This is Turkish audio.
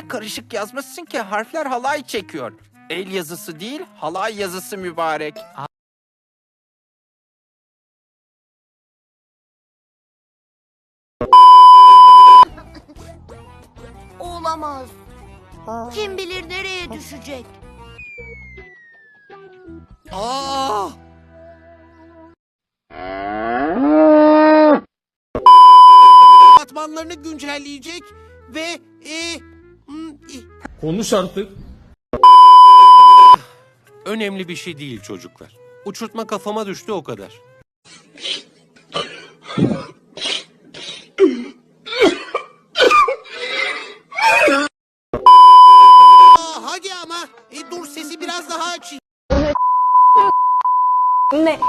Öyle karışık yazmışsın ki harfler halay çekiyor. El yazısı değil, halay yazısı mübarek. Olamaz. Kim bilir nereye düşecek? Aa! Katmanlarını güncelleyecek ve Konuş artık. Önemli bir şey değil çocuklar. Uçurtma kafama düştü o kadar. hadi ama dur sesi biraz daha açayım. Ne?